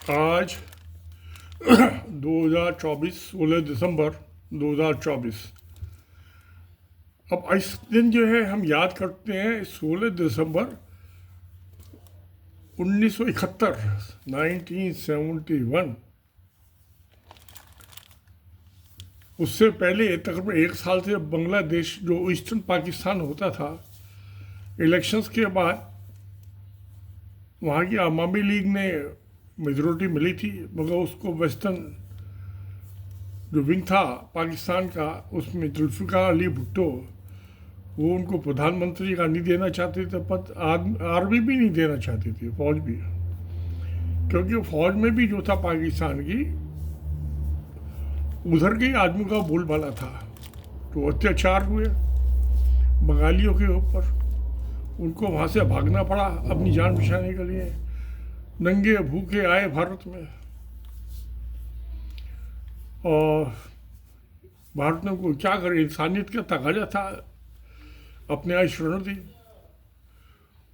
आज 2024 16 दिसंबर 2024। अब इस दिन जो है हम याद करते हैं 16 दिसंबर 1971, 1971। उससे पहले तकरीबन एक साल से बांग्लादेश जो ईस्टर्न पाकिस्तान होता था, इलेक्शंस के बाद वहाँ की अवामी लीग ने मेजोरिटी मिली थी, मगर उसको वेस्टर्न जो विंग था पाकिस्तान का, उसमें जुल्फ़िकार अली भुट्टो, वो उनको प्रधानमंत्री का नहीं देना चाहते थे पद। आर्मी भी नहीं देना चाहती थी, फौज भी, क्योंकि फौज में भी जो था पाकिस्तान की, उधर के आदमी का बोलबाला था। तो अत्याचार हुए बंगालियों के ऊपर, उनको वहाँ से भागना पड़ा अपनी जान बचाने के लिए। नंगे भूखे आए भारत में, और भारत ने को क्या करे, इंसानियत का तकाजा था, अपने आज शरण दी।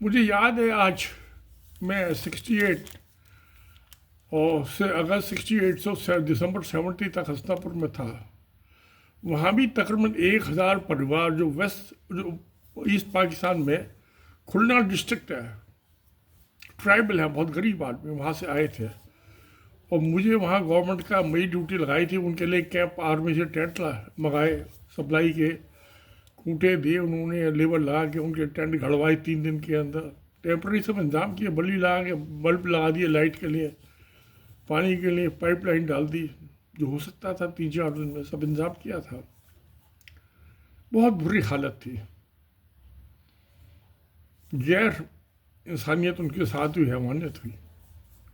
मुझे याद है आज मैं 68 और से अगस्त 68 से दिसंबर 70 तक हसनापुर में था। वहाँ भी तकरीबन 1000 परिवार जो ईस्ट पाकिस्तान में खुलना डिस्ट्रिक्ट है, ट्राइबल है, बहुत गरीब आदमी वहाँ से आए थे। और मुझे वहाँ गवर्नमेंट का मई ड्यूटी लगाई थी, उनके लिए कैंप आर्मी से टेंट मंगाए, सप्लाई के खूंटे दिए उन्होंने, लेबर लगा के उनके टेंट घड़वाए 3 दिन के अंदर। टेम्प्रेरी सब इंतजाम किए, बल्ली लगा के बल्ब लगा दिए, लाइट के लिए, पानी के लिए पाइपलाइन डाल दी, जो हो सकता था 3-4 दिन में सब इंतजाम किया था। बहुत बुरी हालत थी, गैर इंसानियत उनके साथ हुई, हैवानियत हुई।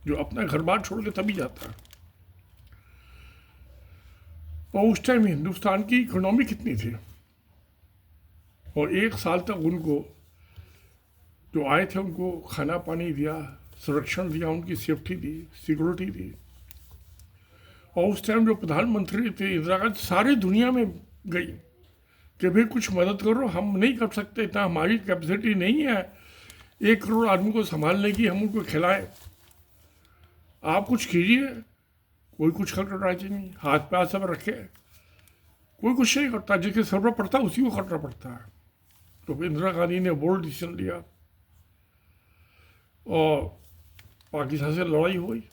जो अपना घर बार छोड़ के तभी जाता है। और उस टाइम हिंदुस्तान की इकोनॉमी कितनी थी, और 1 साल तक उनको जो आए थे उनको खाना पानी दिया, संरक्षण दिया, उनकी सेफ्टी दी, सिक्योरिटी दी। और उस टाइम जो प्रधानमंत्री थे इंदिरा गांधी, सारी दुनिया में गई कि भाई कुछ मदद करो, हम नहीं कर सकते, इतना हमारी कैपेसिटी नहीं है 1 करोड़ आदमी को संभालने की, हम उनको खिलाएं, आप कुछ कीजिए। कोई कुछ करना राजी नहीं, हाथ पे हाथ सब रखे, कोई कुछ नहीं करता, जिसके सर पर पड़ता है उसी को करना पड़ता है। तो इंदिरा गांधी ने बोल्ड डिसीजन लिया और पाकिस्तान से लड़ाई हुई।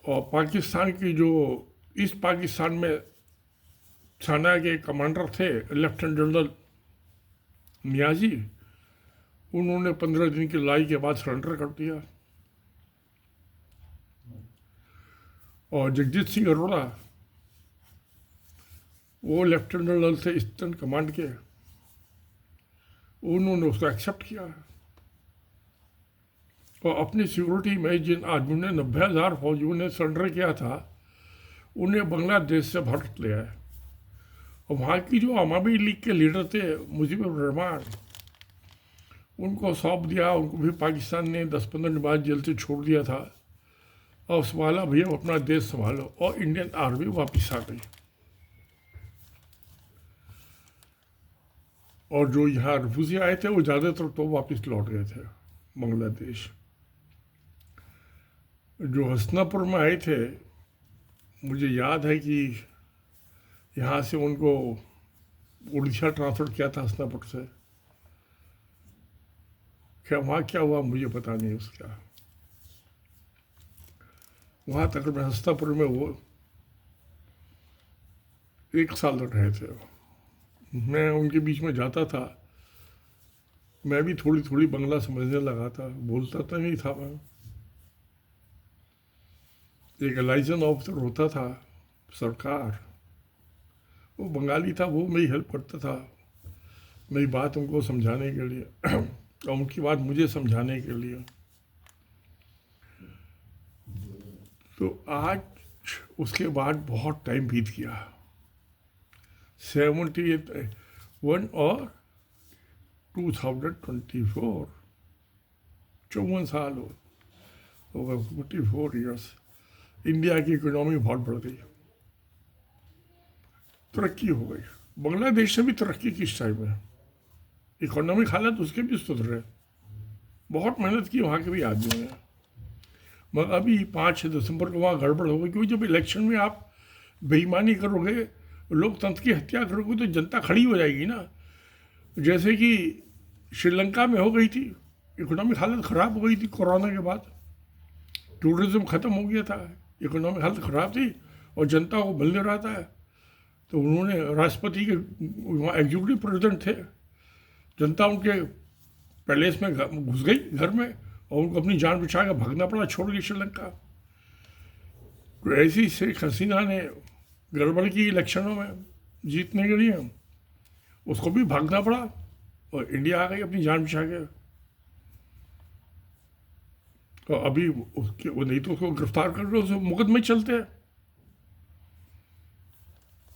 और पाकिस्तान की जो ईस्ट पाकिस्तान में सेना के कमांडर थे लेफ्टिनेंट जनरल नियाजी, उन्होंने 15 दिन की लड़ाई के बाद सरेंडर कर दिया। और जगजीत सिंह अरोड़ा, वो लेफ्टिनेंट जनरल थे ईस्टर्न कमांड के, उन्होंने उसको एक्सेप्ट किया। और अपनी सिक्योरिटी में जिन आदमियों ने 90,000 फौजियों ने सरेंडर किया था, उन्हें बांग्लादेश से भारत ले आए। और वहाँ की जो अवामी लीग के लीडर थे मुजीबुर रहमान, उनको सौंप दिया। उनको भी पाकिस्तान ने 10-15 दिन बाद जेल से छोड़ दिया था, और संभाला भैया अपना देश संभालो। और इंडियन आर्मी वापस आ गई। और जो यहाँ रिफ्यूजी आए थे वो ज़्यादातर तो वापस लौट गए थे बांग्लादेश। जो हसनापुर में आए थे, मुझे याद है कि यहाँ से उनको उड़ीसा ट्रांसफ़र किया था हसनापुर से। क्या वहाँ क्या हुआ मुझे पता नहीं उसका। वहाँ तकरीबन हसनापुर में वो 1 साल तक रहे थे। मैं उनके बीच में जाता था, मैं भी थोड़ी थोड़ी बंगला समझने लगा था, बोलता तो नहीं था मैं। एक लाइसेंस ऑफिसर होता था सरकार, वो बंगाली था, वो मेरी हेल्प करता था, मेरी बात उनको समझाने के लिए और उनकी बात मुझे समझाने के लिए। तो आज उसके बाद बहुत टाइम बीत गया, 71 और 2024, 54 साल हो गए, 44 ईयर्स। इंडिया की इकोनॉमी बहुत बढ़ गई, तरक्की हो गई। बांग्लादेश से भी तरक्की किस टाइम है, इकोनॉमिक हालत उसके भी सुधरे, बहुत मेहनत की वहाँ के भी आदमी हैं। मगर अभी 5 दिसंबर को वहाँ गड़बड़ हो गई, क्योंकि जब इलेक्शन में आप बेईमानी करोगे, लोकतंत्र की हत्या करोगे, तो जनता खड़ी हो जाएगी ना। जैसे कि श्रीलंका में हो गई थी, इकोनॉमिक हालत ख़राब हो गई थी कोरोना के बाद, टूरिज्म ख़त्म हो गया था, इकोनॉमिक हालत ख़राब थी और जनता को मिल नहीं रहा था। तो उन्होंने राष्ट्रपति के वहाँ एग्जीक्यूटिव प्रेसिडेंट थे, जनता उनके पैलेस में घुस गई घर में और उनको अपनी जान बचा के भागना पड़ा, छोड़ दी श्रीलंका। तो ऐसी शेख हसीना ने गड़बड़ की इलेक्शनों में जीतने के लिए, उसको भी भागना पड़ा और इंडिया आ गई अपनी जान बचा के। तो अभी उसके वो नहीं तो उसको गिरफ्तार कर लो, उसको मुकदमे चलते हैं।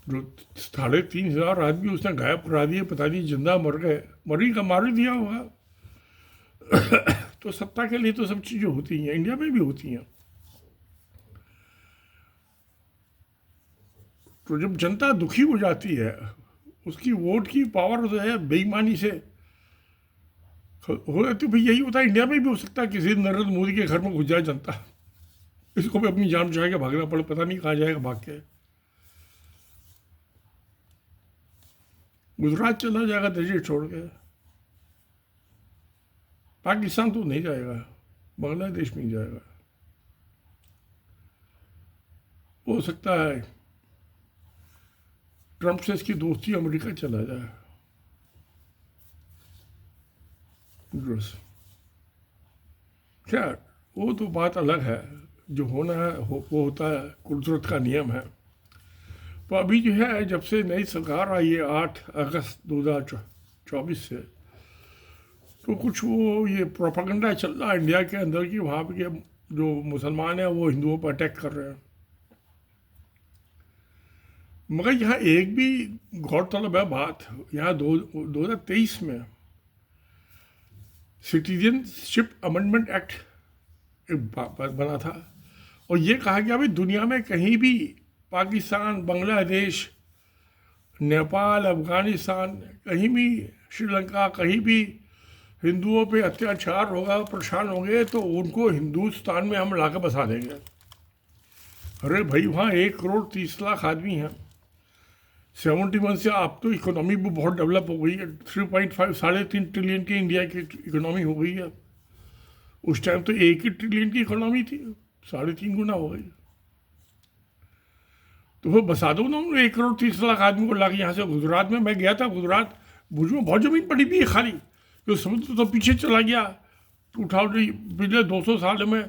जो 3,500 आदमी उसने गायब करा दिए, पता नहीं जिंदा मर गए, मरी का मार ही दिया होगा। तो सत्ता के लिए तो सब चीज़ें होती हैं, इंडिया में भी होती हैं। तो जब जनता दुखी हो जाती है, उसकी वोट की पावर जो है बेईमानी से हो जाती है। भाई यही होता है, इंडिया में भी हो सकता है, किसी नरेंद्र मोदी के घर में घुस जाए जनता, इसको भी अपनी जान बचा के भागना पड़े, पता नहीं कहाँ जाएगा भाग के। गुजरात चला जाएगा देश छोड़ के, पाकिस्तान तो नहीं जाएगा, बांग्लादेश में जाएगा। हो सकता है ट्रंप से इसकी दोस्ती अमेरिका चला जाए। खैर वो तो बात अलग है, जो होना है वो होता है, कुदरत का नियम है। तो अभी जो है, जब से नई सरकार आई है 8 अगस्त 2024 से, तो कुछ वो ये प्रोपेगेंडा चल रहा है इंडिया के अंदर कि वहाँ पे जो मुसलमान हैं वो हिंदुओं पर अटैक कर रहे हैं। मगर यहाँ एक भी गौरतलब है बात, यहाँ 2023 में सिटीजनशिप अमेंडमेंट एक्ट बना था और ये कहा गया भाई दुनिया में कहीं भी पाकिस्तान, बांग्लादेश, नेपाल, अफगानिस्तान, कहीं भी श्रीलंका, कहीं भी हिंदुओं पे अत्याचार होगा, परेशान होंगे, तो उनको हिंदुस्तान में हम लाकर बसा देंगे। अरे भाई वहाँ 1,30,00,000 आदमी हैं, 71 से अब तो इकोनॉमी भी बहुत डेवलप हो गई है, 3.5 3.5 ट्रिलियन की इंडिया की इकोनॉमी हो गई है। उस टाइम तो 1 ही ट्रिलियन की इकोनॉमी थी, 3.5 गुना हो गई। तो वो बसा दो ना, 1,30,00,000 आदमी को लाके यहाँ से। गुजरात में मैं गया था, गुजरात भुज में बहुत ज़मीन पड़ी हुई है खाली, जो समुद्र तो पीछे चला गया। 2000 पिछले 200 साल में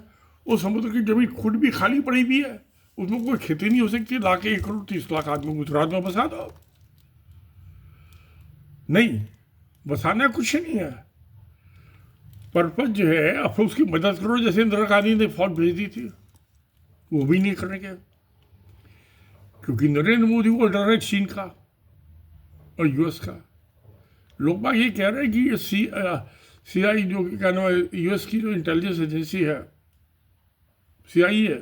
वो समुद्र की ज़मीन खुद भी खाली पड़ी हुई है, उसमें कोई खेती नहीं हो सकती, लाके 1,30,00,000 आदमी गुजरात में बसा दो। नहीं, बसाना कुछ नहीं है, पर्पज जो है अब उसकी मदद करो, जैसे इंदिरा गांधी ने फौज भेज दी थी, वो भी नहीं करने के, क्योंकि नरेंद्र मोदी को डर है चीन का और यूएस का। लोग बाग ये कह रहे हैं कि ये सीआई जो क्या नाम है, यूएस की जो इंटेलिजेंस एजेंसी है CIA,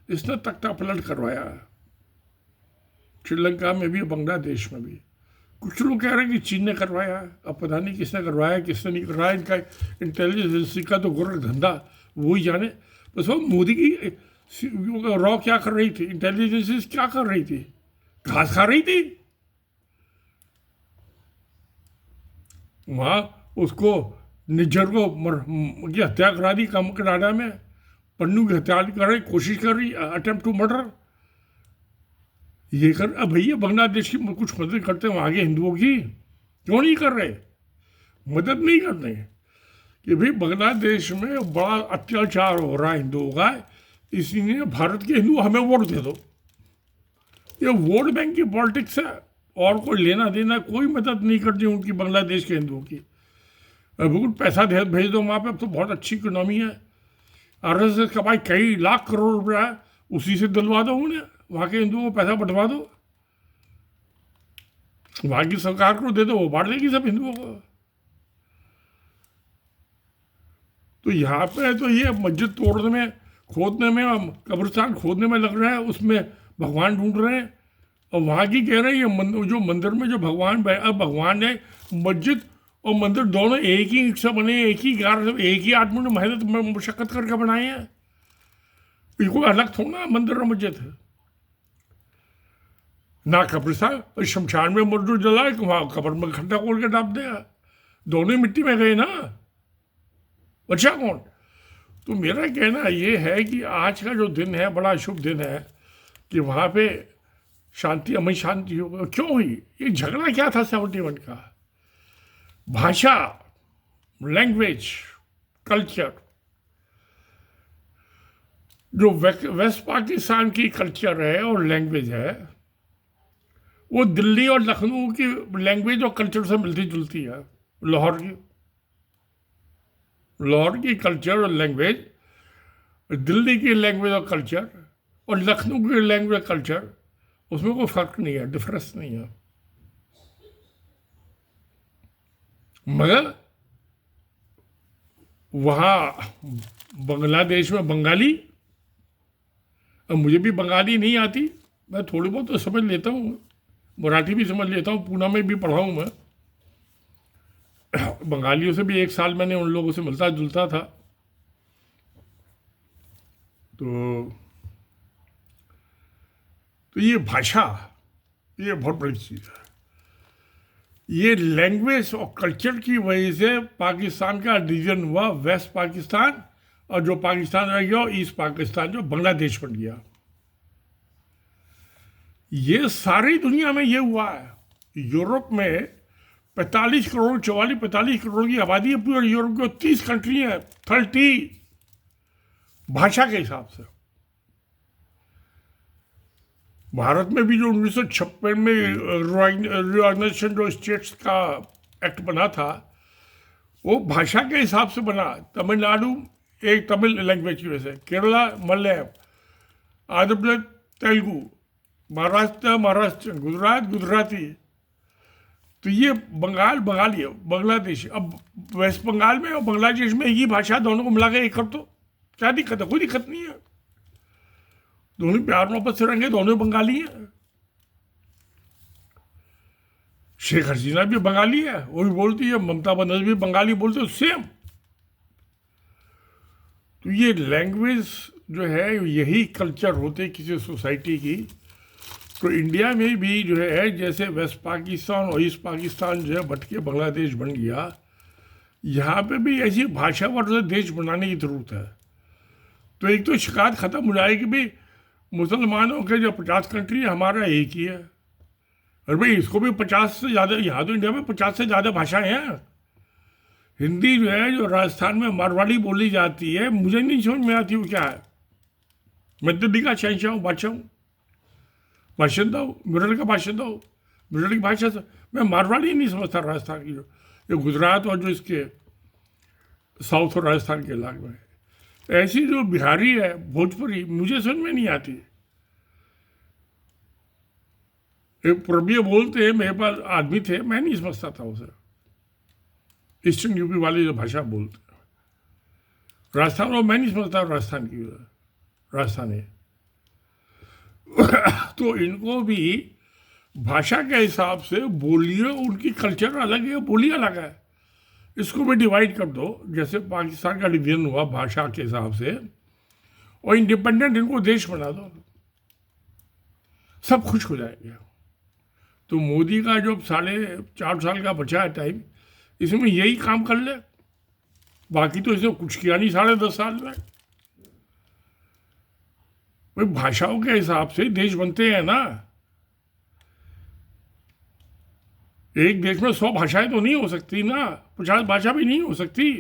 इसने तख्ता पलट करवाया है श्रीलंका में भी, बांग्लादेश में भी। कुछ लोग कह रहे हैं कि चीन ने करवाया है, अब पता नहीं किसने करवाया किसने नहीं करवाया। इनका इंटेलिजेंस एजेंसी का तो गोरख धंधा वो ही जाने। बस वो मोदी की रॉ क्या कर रही थी, इंटेलिजेंस क्या कर रही थी, घास खा रही थी वहाँ। उसको निज्जर को की हत्या करा दी कनाडा में, पन्नू की हत्या करने की कोशिश कर रही, अटेम्प्ट टू मर्डर ये कर। अब भैया बांग्लादेश की कुछ मदद करते हैं वहाँ के हिंदुओं की, क्यों नहीं कर रहे? मदद नहीं करते कि भाई बांग्लादेश में बड़ा अत्याचार हो रहा है हिंदुओं का, इसलिए भारत के हिंदू हमें वोट दे दो। ये वोट बैंक की पॉलिटिक्स है, और कोई लेना देना, कोई मदद नहीं करती उनकी बांग्लादेश के हिंदुओं की। बिल्कुल पैसा भेज दो वहाँ पे, अब तो बहुत अच्छी इकोनॉमी है। RSS का भाई कई लाख करोड़ रुपया है, उसी से दिलवा दो उन्हें, वहाँ के हिंदुओं को पैसा बंटवा दो, वहाँ की सरकार को दे दो, वो बांट देगी सब हिंदुओं को। तो यहाँ पे तो ये मस्जिद तोड़ने में, खोदने में, कब्रिस्तान खोदने में लग रहा है, उसमें भगवान ढूंढ रहे हैं। और वहाँ की कह रहे हैं जो मंदिर में जो भगवान है, मस्जिद और मंदिर दोनों एक ही ईंट से बने, एक ही गार से, एक ही आदमी ने मेहनत मशक्कत करके बनाए हैं। ये कोई अलग थोड़ा मंदिर और मस्जिद है ना। कब्रिस्तान शमशान में मुर्दू जलाए कि वहाँ कब्र में खड्डा खोल के डाल दिया, दोनों मिट्टी में गए ना, बचा कौन। तो मेरा कहना ये है कि आज का जो दिन है बड़ा शुभ दिन है कि वहाँ पे शांति, अमन शांति हो। क्यों हुई ये झगड़ा, क्या था 71 का? भाषा, लैंग्वेज, कल्चर। जो वेस्ट पाकिस्तान की कल्चर है और लैंग्वेज है वो दिल्ली और लखनऊ की लैंग्वेज और कल्चर से मिलती जुलती है। लाहौर की कल्चर और लैंग्वेज, दिल्ली की लैंग्वेज और कल्चर और लखनऊ की लैंग्वेज कल्चर, उसमें कोई फर्क नहीं है, डिफरेंस नहीं है। मगर वहाँ बांग्लादेश में बंगाली, अब मुझे भी बंगाली नहीं आती, मैं थोड़ी बहुत तो समझ लेता हूँ, मराठी भी समझ लेता हूँ, पूना में भी पढ़ा हूँ मैं। बंगालियों से भी 1 साल मैंने उन लोगों से मिलता जुलता था। तो ये भाषा, ये बहुत बड़ी चीज़ है। ये लैंग्वेज और कल्चर की वजह से पाकिस्तान का डिवीजन हुआ, वेस्ट पाकिस्तान, और जो पाकिस्तान रह गया ईस्ट पाकिस्तान, जो बांग्लादेश बन गया। ये सारी दुनिया में ये हुआ है। यूरोप में 45 करोड़ 45 करोड़ की आबादी है पूरे यूरोप की, 30 कंट्री है, 30 भाषा के हिसाब से। भारत में भी जो 1956 में रिऑर्गेनाइजेशन जो स्टेट्स का एक्ट बना था वो भाषा के हिसाब से बना। तमिलनाडु एक तमिल लैंग्वेज की वजह से, केरला मलयालम, आंध्र प्रदेश तेलुगु, महाराष्ट्र महाराष्ट्र, गुजरात गुजराती। तो ये बंगाल बंगाली है, बांग्लादेश। अब वेस्ट बंगाल में और बांग्लादेश में ये भाषा दोनों को मिला के एक कर दो, क्या दिक्कत है? कोई दिक्कत नहीं है, दोनों प्यार मोहब्बत से रहेंगे, दोनों बंगाली हैं। शेख हसीना भी बंगाली है, वो भी बोलती है, ममता बनर्जी भी बंगाली बोलते हैं, सेम। तो ये लैंग्वेज जो है, यही कल्चर होते किसी सोसाइटी की। तो इंडिया में भी जो है, जैसे वेस्ट पाकिस्तान और ईस्ट पाकिस्तान जो है बट के बांग्लादेश बन गया, यहाँ पे भी ऐसी भाषा पर देश बनाने की जरूरत है। तो एक तो शिकायत खत्म हो जाएगी भी मुसलमानों के जो 50 कंट्री है, हमारा एक ही है। और भाई इसको भी 50 से ज़्यादा, यहाँ तो इंडिया में 50 से ज़्यादा भाषाएं हैं। हिंदी जो है, जो राजस्थान में मारवाड़ी बोली जाती है, मुझे नहीं समझ में आती वो क्या है। मैं दिल्ली का शहंशाह हूँ, बादशाह हूँ, बाशिंदा हूँ, मेरठ का बाशिंदा हूँ, मेरठ की भाषा से मैं मारवाड़ी नहीं समझता। राजस्थान की जो गुजरात और जो इसके साउथ और राजस्थान के इलाके में, ऐसी जो बिहारी है, भोजपुरी, मुझे समझ में नहीं आती। एक पूर्वीय बोलते हैं, मेरे पास आदमी थे, मैं नहीं समझता था उसे। ईस्टर्न यूपी वाली जो भाषा बोलते हैं राजस्थान, वो मैं नहीं समझता राजस्थान की, राजस्थानी। तो इनको भी भाषा के हिसाब से बोलिए, उनकी कल्चर अलग है, बोली अलग है, इसको भी डिवाइड कर दो। जैसे पाकिस्तान का डिवीजन हुआ भाषा के हिसाब से, और इंडिपेंडेंट इनको देश बना दो, सब खुश हो जाएंगे। तो मोदी का जो 4.5 साल का बचा है टाइम, इसमें यही काम कर ले, बाकी तो इसने कुछ किया नहीं 10.5 साल में। भाई भाषाओं के हिसाब से देश बनते हैं ना। एक देश में 100 भाषाएं तो नहीं हो सकती ना, 50 भाषा भी नहीं हो सकती,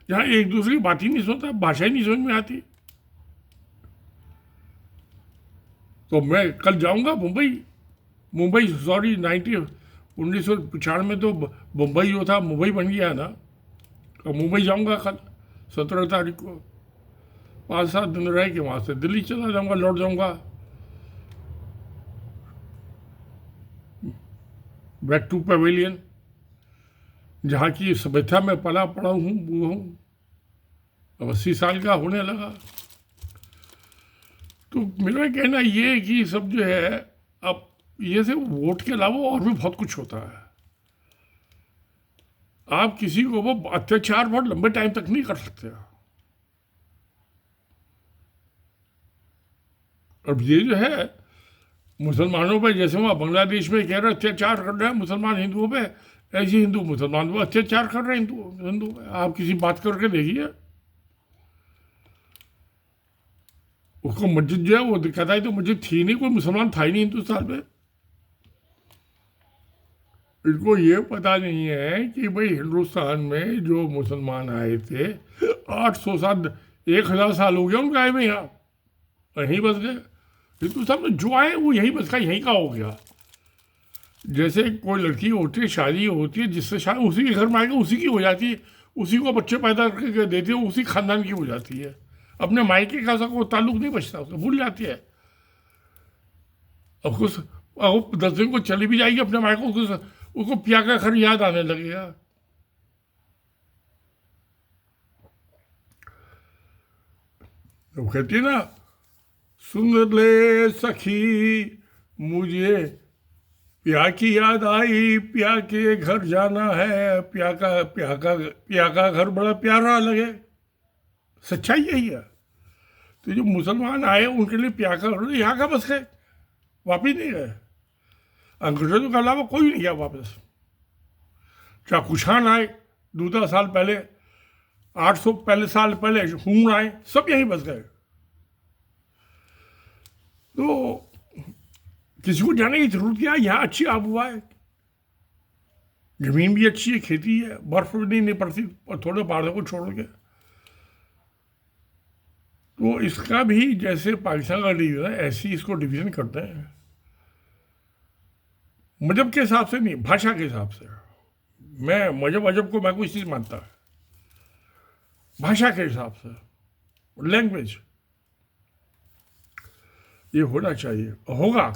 जहाँ एक दूसरे की बात ही नहीं सुनता, भाषा ही नहीं समझ में आती। तो मैं कल जाऊंगा मुंबई सॉरी 1995 में तो मुंबई जो था मुंबई बन गया ना। तो मुंबई जाऊंगा कल 17 तारीख को, 5-7 दिन रह के वहाँ से दिल्ली चला जाऊंगा, लौट जाऊंगा बैक टू पवेलियन, जहाँ की सभ्यता में पला पड़ा हूँ, वो हूँ। अब 80 साल का होने लगा। तो मेरा कहना ये है कि सब जो है, अब ये सिर्फ वोट के अलावा और भी बहुत कुछ होता है। आप किसी को वो अत्याचार बहुत लंबे टाइम तक नहीं कर सकते। अब ये जो है मुसलमानों पे, जैसे वहाँ बांग्लादेश में कह रहे अत्याचार कर रहे हैं मुसलमान हिंदुओं पे, ऐसे हिंदू मुसलमान पर अत्याचार कर रहे हैं हिंदू पे। आप किसी बात करके देखिए, उसको मस्जिद जो है वो कहता है तो मस्जिद थी नहीं, कोई मुसलमान था ही नहीं हिंदुस्तान में। इनको ये पता नहीं है कि भाई हिंदुस्तान में जो मुसलमान आए थे 800 साल 1000 साल हो गया उनके आए में, यहाँ यहीं बस गए। हिंदुस्तान में जो आए वो यहीं बस का, यहीं का हो गया। जैसे कोई लड़की होती है, शादी होती है, जिससे शादी उसी के घर में आएगा उसी की हो जाती है, उसी को बच्चे पैदा करके देती है, उसी खानदान की हो जाती है। अपने मायके का को ताल्लुक नहीं बचता, उसको भूल जाती है। अब कुछ 10 दिन को चली भी जाएगी अपने मायके को, उसको पिया का घर याद आने लगेगा। तो कहती है ना, सुन ले सखी मुझे पिया की याद आई, पिया के घर जाना है, पिया का घर बड़ा प्यारा लगे। सच्चाई यही है। तो जो मुसलमान आए उनके लिए पिया का घर यहाँ का बस गए, वापिस नहीं गए। अंग्रेजों के अलावा कोई नहीं गया वापस। चाहे कुशान आए 2000 साल पहले, 800 साल पहले हूण आए, सब यहीं बस गए। तो किसी को जाने की जरूरत क्या है, यहाँ अच्छी आबहवा है, जमीन भी अच्छी है, खेती है, बर्फ भी नहीं पड़ती और थोड़े पहाड़ों को छोड़ के। तो इसका भी जैसे पाकिस्तान का डिवीजन है, ऐसे ही इसको डिवीजन करते हैं, मजहब के हिसाब से नहीं, भाषा के हिसाब से। मैं मजहब अजब को मैं कोई चीज़ मानता है, भाषा के हिसाब से, लैंग्वेज ये होना चाहिए, होगा।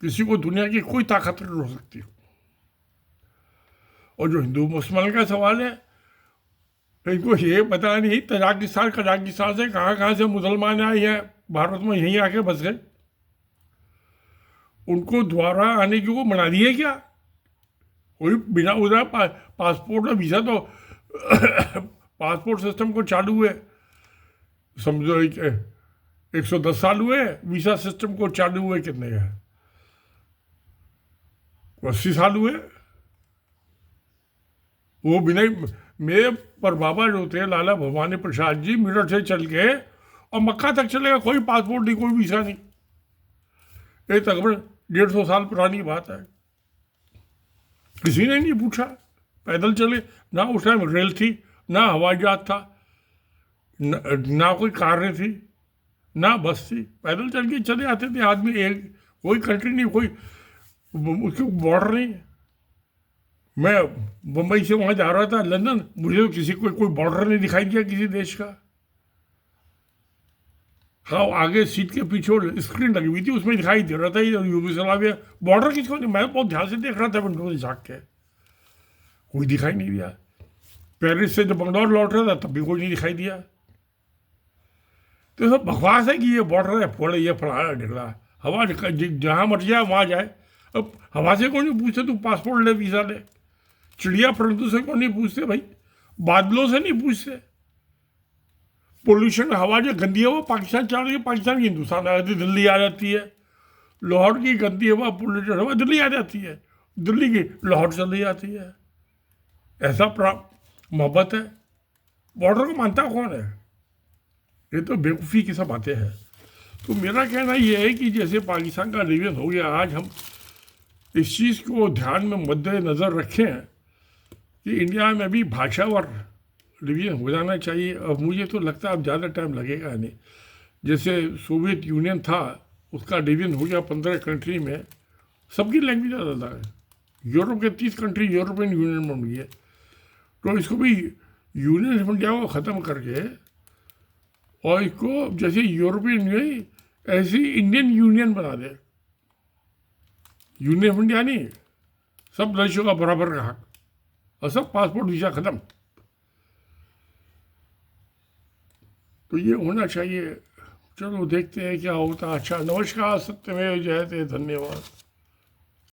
किसी को दुनिया की कोई ताकत नहीं रोक सकती। और जो हिंदू मुसलमान का सवाल है, इनको ये पता नहीं तजाकिस्तान से कहाँ से मुसलमान आए हैं भारत में, यहीं आके बस गए। उनको द्वारा आने की को मना दिए क्या? कोई बिना उधर पासपोर्ट और वीज़ा तो पासपोर्ट सिस्टम को चालू हुए समझो 110 साल हुए, वीज़ा सिस्टम को चालू हुए कितने हैं, 80 साल हुए। वो बिना मेरे पर बाबा जो थे लाला भवानी प्रसाद जी, मेरठ से चल के और मक्का तक चलेगा, कोई पासपोर्ट नहीं, कोई वीज़ा नहीं। ये तकरीबन 150 साल पुरानी बात है। किसी ने नहीं पूछा, पैदल चले। ना उस टाइम रेल थी, ना हवाई जहाज था, ना कोई कारें थी, ना बस थी, पैदल चल के चले आते थे आदमी। एक कोई कंट्री नहीं, कोई उसके बॉर्डर नहीं। मैं मुंबई से वहाँ जा रहा था लंदन, मुझे तो किसी को कोई बॉर्डर नहीं दिखाई दिया किसी देश का। हाँ, आगे सीट के पीछे स्क्रीन लगी हुई थी, उसमें दिखाई दे रहा था ये यूगोस्लाविया बॉर्डर किसको नहीं। मैं बहुत ध्यान से देख रहा था विंडो से झाँक के, कोई दिखाई नहीं दिया। पेरिस से जब बंगलौर लौट रहा था तब भी कोई नहीं दिखाई दिया। तो सब बकवास है कि ये बॉर्डर है, फोड़े ये फलाना निकला, हवा जहाँ मर जाए वहाँ जाए। अब हवा से कौन नहीं पूछते, तू पासपोर्ट ले, वीज़ा ले। चिड़िया परंतु से कौन नहीं पूछते भाई, बादलों से नहीं पूछते। पोल्यूशन हवा जो गंदी है वो पाकिस्तान चल रही है, पाकिस्तान की हिंदुस्तान आ जाती है, दिल्ली आ जाती है। लाहौर की गंदी हवा पोल्यूटेड हवा दिल्ली आ जाती है, दिल्ली की लाहौर चली जाती है। ऐसा मोहब्बत है। बॉर्डर को मानता कौन है? ये तो बेवकूफ़ी की सब बातें हैं। तो मेरा कहना ये है कि जैसे पाकिस्तान का डिवीजन हो गया, आज हम इस चीज़ को ध्यान में मद्देनज़र रखें कि इंडिया में भी भाषावर डिवीजन हो जाना चाहिए। अब मुझे तो लगता है अब ज़्यादा टाइम लगेगा नहीं। जैसे सोवियत यूनियन था, उसका डिवीजन हो गया 15 कंट्री में, सबकी लैंग्वेज अलग है। यूरोप के 30 कंट्री यूरोपियन यूनियन बन गई है। तो इसको भी यूनियन ऑफ इंडिया को ख़त्म करके और इसको जैसे यूरोपियन यूनियन ऐसी इंडियन यूनियन बना दे। यूनियन ऑफ इंडिया नहीं, सब देशों का बराबर का हक, और सब पासपोर्ट वीज़ा ख़त्म। तो ये होना चाहिए। चलो देखते हैं क्या होता है। अच्छा, नमस्कार, सत्यमेव जयते, धन्यवाद।